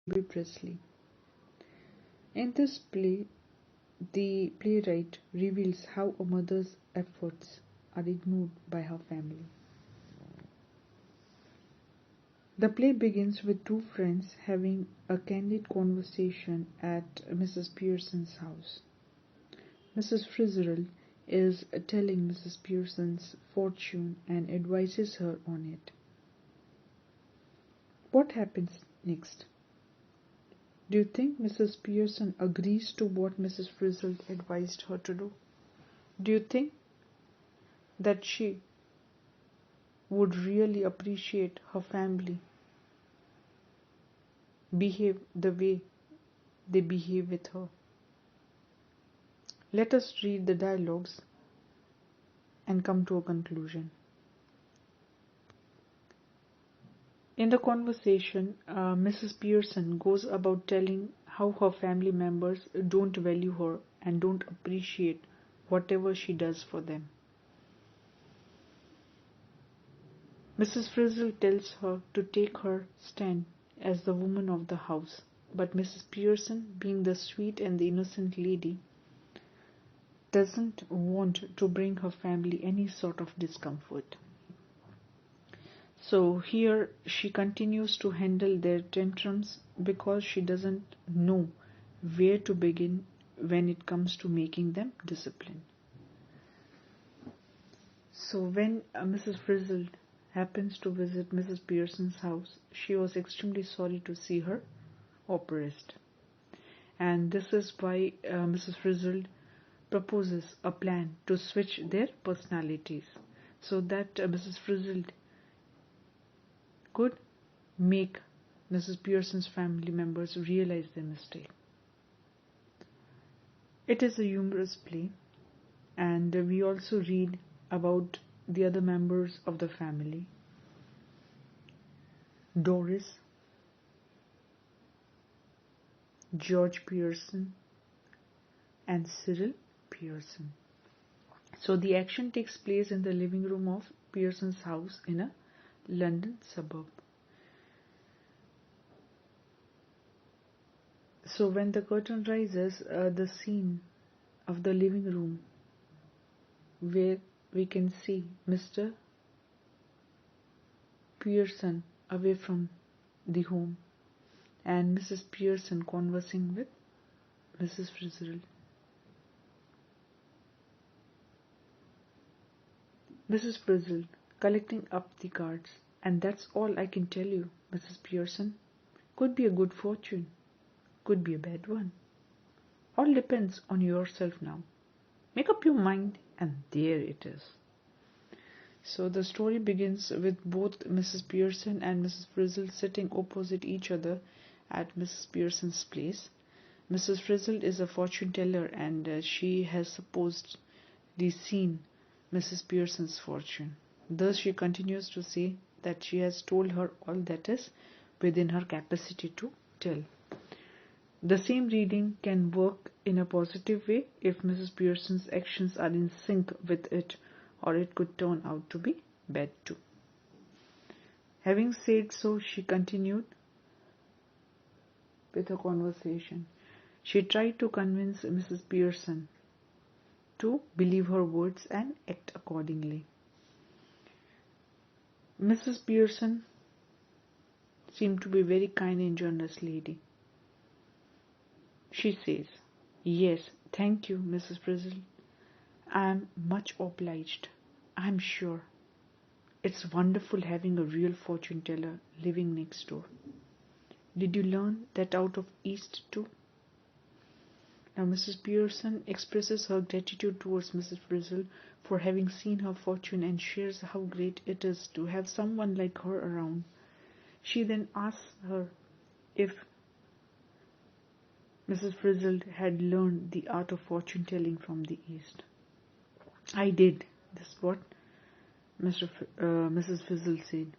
Phoebe Presley. In this play, the playwright reveals how a mother's efforts are ignored by her family. The play begins with two friends having a candid conversation at Mrs. Pearson's house. Mrs. Fitzgerald is telling Mrs. Pearson's fortune and advises her on it. What happens next? Do you think Mrs. Pearson agrees to what Mrs. Fitzgerald advised her to do? Do you think that she would really appreciate her family behave the way they behave with her? Let us read the dialogues and come to a conclusion. In the conversation, Mrs. Pearson goes about telling how her family members don't value her and don't appreciate whatever she does for them. Mrs. Frizzle tells her to take her stand as the woman of the house, but Mrs. Pearson, being the sweet and the innocent lady, doesn't want to bring her family any sort of discomfort. So here she continues to handle their tantrums because she doesn't know where to begin when it comes to making them disciplined. So when Mrs. Frizzle happens to visit Mrs. Pearson's house, she was extremely sorry to see her oppressed. And this is why Mrs. Frizzle proposes a plan to switch their personalities so that Mrs. Frizzle could make Mrs. Pearson's family members realize their mistake. It is a humorous play, and we also read about the other members of the family. Doris, George Pearson, and Cyril Pearson. So the action takes place in the living room of Pearson's house in a London suburb. So when the curtain rises, the scene of the living room where we can see Mr. Pearson away from the home and Mrs. Pearson conversing with Mrs. Frizzle. Mrs. Frizzle collecting up the cards, and that's all I can tell you, Mrs. Pearson. Could be a good fortune, could be a bad one. All depends on yourself now. Make up your mind, and there it is. So the story begins with both Mrs. Pearson and Mrs. Frizzle sitting opposite each other at Mrs. Pearson's place. Mrs. Frizzle is a fortune teller, and she has supposedly seen Mrs. Pearson's fortune. Thus she continues to say that she has told her all that is within her capacity to tell. The same reading can work in a positive way if Mrs. Pearson's actions are in sync with it, or it could turn out to be bad too. Having said so, she continued with her conversation. She tried to convince Mrs. Pearson to believe her words and act accordingly. Mrs. Pearson seemed to be a very kind and generous lady. She says, "Yes, thank you, Mrs. Frizzle. I am much obliged, I am sure. It's wonderful having a real fortune teller living next door. Did you learn that out of East too?" Now Mrs. Pearson expresses her gratitude towards Mrs. Frizzle for having seen her fortune and shares how great it is to have someone like her around. She then asks her if Mrs. Frizzle had learned the art of fortune telling from the East. "I did," this is what Mrs. Frizzle said.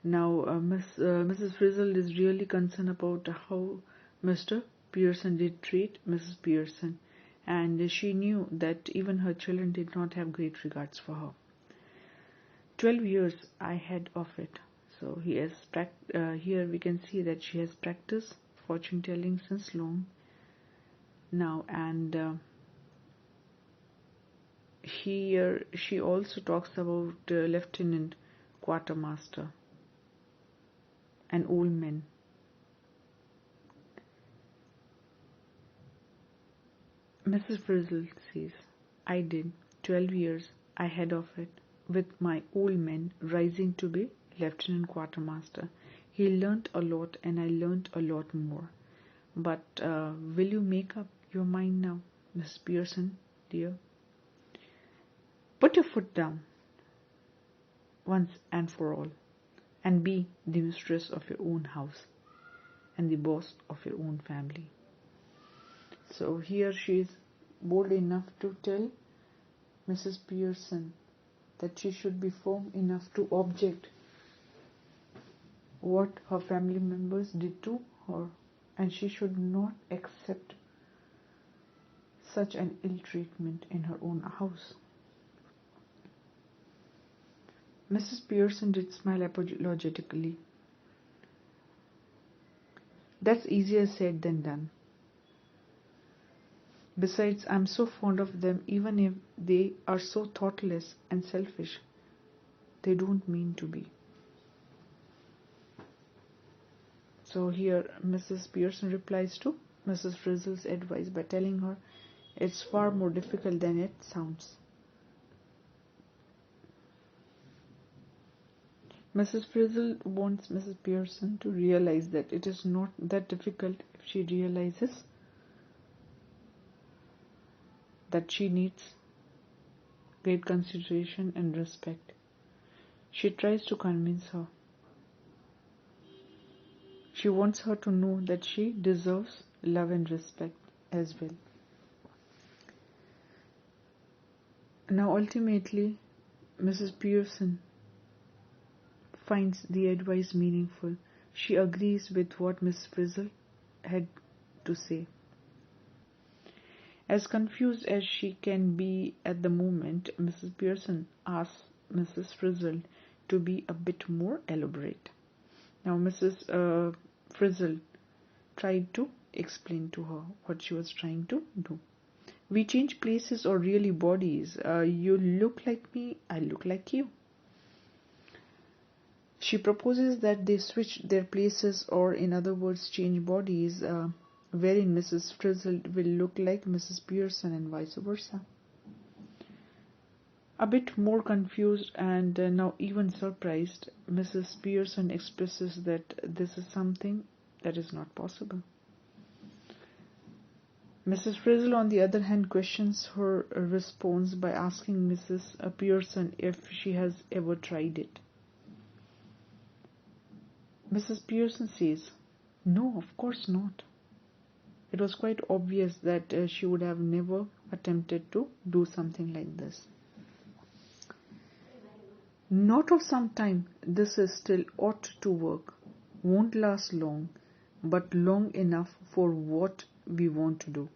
Now Mrs. Frizzle is really concerned about how Mr. Pearson did treat Mrs. Pearson, and she knew that even her children did not have great regards for her. 12 years I had of it. So here we can see that she has practiced fortune telling since long now, and here she also talks about Lieutenant Quartermaster and old men. Mrs. Frizzle says, I did 12 years ahead of it, with my old man rising to be Lieutenant Quartermaster. He learnt a lot and I learnt a lot more. But will you make up your mind now, Miss Pearson, dear? Put your foot down once and for all, and be the mistress of your own house and the boss of your own family. So here she is bold enough to tell Mrs. Pearson that she should be firm enough to object what her family members did to her, and she should not accept such an ill treatment in her own house. Mrs. Pearson did smile apologetically. That's easier said than done. Besides, I'm so fond of them, even if they are so thoughtless and selfish. They don't mean to be. So here Mrs. Pearson replies to Mrs. Frizzle's advice by telling her it's far more difficult than it sounds. Mrs. Frizzle wants Mrs. Pearson to realize that it is not that difficult if she realizes that she needs great consideration and respect. She tries to convince her. She wants her to know that she deserves love and respect as well. Now ultimately, Mrs. Pearson finds the advice meaningful. She agrees with what Miss Frizzle had to say. As confused as she can be at the moment, Mrs. Pearson asks Mrs. Frizzle to be a bit more elaborate. Now Mrs. Frizzle tried to explain to her what she was trying to do. We change places or really bodies. You look like me, I look like you. She proposes that they switch their places, or in other words change bodies, wherein Mrs. Frizzle will look like Mrs. Pearson and vice versa. A bit more confused and now even surprised, Mrs. Pearson expresses that this is something that is not possible. Mrs. Frizzle, on the other hand, questions her response by asking Mrs. Pearson if she has ever tried it. Mrs. Pearson says, no, of course not. It was quite obvious that she would have never attempted to do something like this. Not of some time, this is still ought to work. Won't last long, but long enough for what we want to do.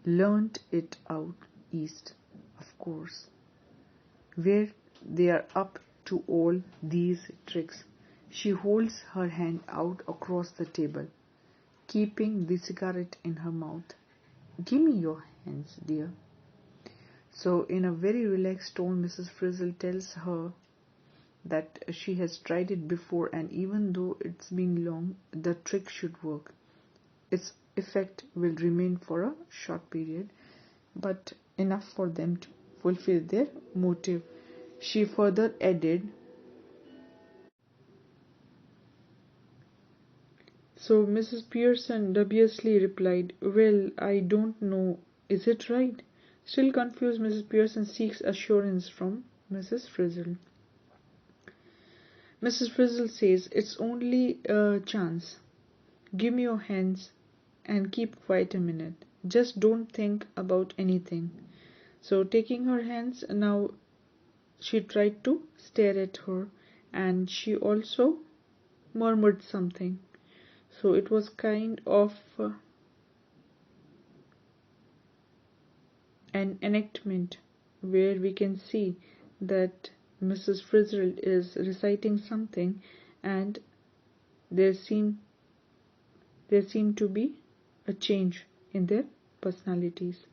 Learnt it out east, of course, where they are up to all these tricks. She holds her hand out across the table, keeping the cigarette in her mouth. Give me your hands, dear. So in a very relaxed tone, Mrs. Frizzle tells her that she has tried it before, and even though it's been long, the trick should work. Its effect will remain for a short period, but enough for them to fulfill their motive. She further added, so Mrs. Pearson dubiously replied, well, I don't know, is it right? Still confused, Mrs. Pearson seeks assurance from Mrs. Frizzle. Mrs. Frizzle says, it's only a chance. Give me your hands and keep quiet a minute. Just don't think about anything. So taking her hands, now she tried to stare at her, and she also murmured something. So it was kind of an enactment where we can see that Mrs. Frizzle is reciting something, and there seemed there seemed to be a change in their personalities.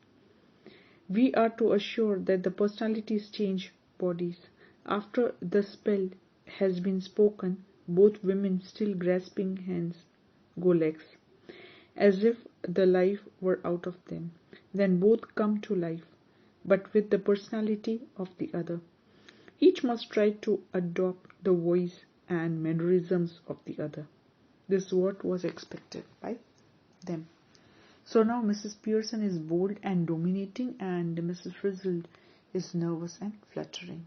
We are to assure that the personalities change bodies. After the spell has been spoken, both women, still grasping hands, go legs, as if the life were out of them. Then both come to life, but with the personality of the other. Each must try to adopt the voice and mannerisms of the other. This is what was expected by them. So now Mrs. Pearson is bold and dominating, and Mrs. Frizzle is nervous and fluttering.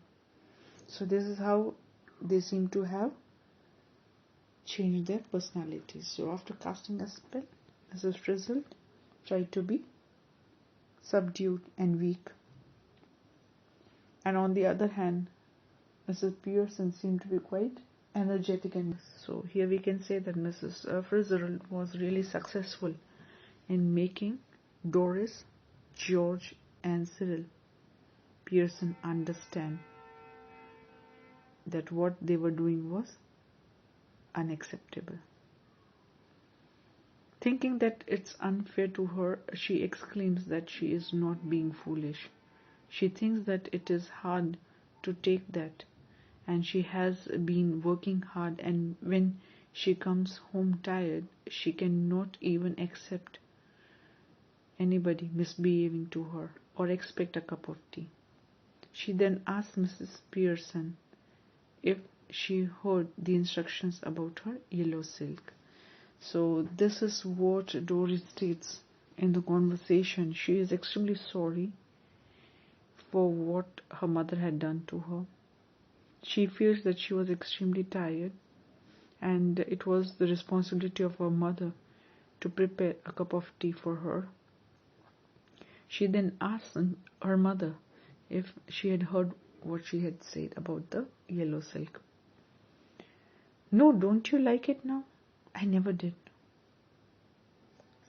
So this is how they seem to have changed their personalities. So after casting a spell, Mrs. Frizzle tried to be subdued and weak. And on the other hand, Mrs. Pearson seemed to be quite energetic. And so here we can say that Mrs. Frizzle was really successful in making Doris, George, and Cyril Pearson understand that what they were doing was unacceptable. Thinking that it's unfair to her, she exclaims that she is not being foolish. She thinks that it is hard to take that, and she has been working hard, and when she comes home tired, she cannot even accept anybody misbehaving to her or expect a cup of tea. She then asks Mrs. Pearson if she heard the instructions about her yellow silk. So this is what Doris states in the conversation. She is extremely sorry for what her mother had done to her. She feels that she was extremely tired, and it was the responsibility of her mother to prepare a cup of tea for her. She then asked her mother if she had heard what she had said about the yellow silk. No, don't you like it now? I never did.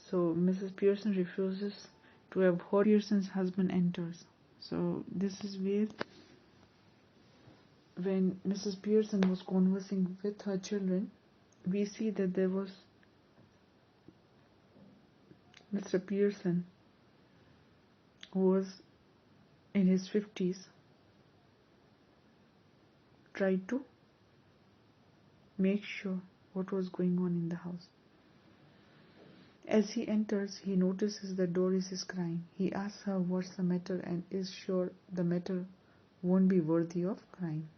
So Mrs. Pearson refuses to have heard. Pearson's husband enters. So this is where, when Mrs. Pearson was conversing with her children, we see that there was Mr. Pearson, who was in his 50s, tried to make sure what was going on in the house. As he enters, he notices that Doris is crying. He asks her what's the matter and is sure the matter won't be worthy of crying.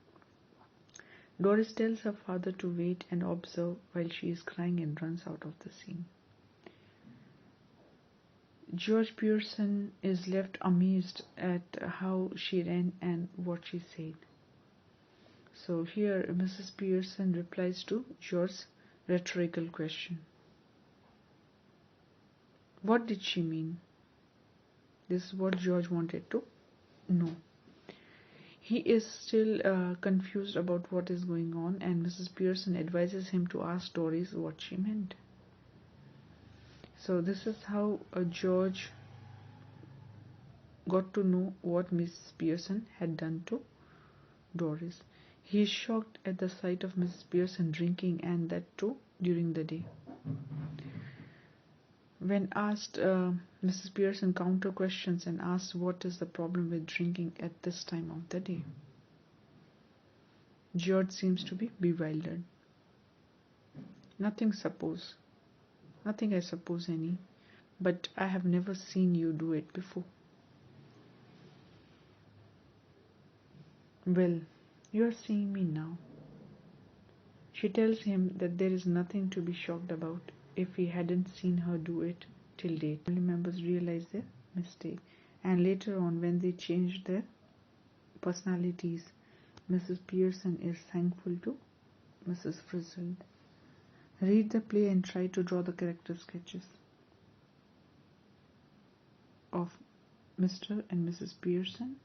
Doris tells her father to wait and observe while she is crying and runs out of the scene. George Pearson is left amazed at how she ran and what she said. So here Mrs. Pearson replies to George's rhetorical question. What did she mean? This is what George wanted to know. He is still confused about what is going on, and Mrs. Pearson advises him to ask Doris what she meant. So this is how George got to know what Mrs. Pearson had done to Doris. He is shocked at the sight of Mrs. Pearson drinking, and that too during the day. When asked, Mrs. Pearson counter questions and asks what is the problem with drinking at this time of the day. George seems to be bewildered. Nothing I suppose any, but I have never seen you do it before. Well, you are seeing me now. She tells him that there is nothing to be shocked about if he hadn't seen her do it till date. Family members realize their mistake, and later on, when they changed their personalities, Mrs. Pearson is thankful to Mrs. Frizzle. Read the play and try to draw the character sketches of Mr. and Mrs. Pearson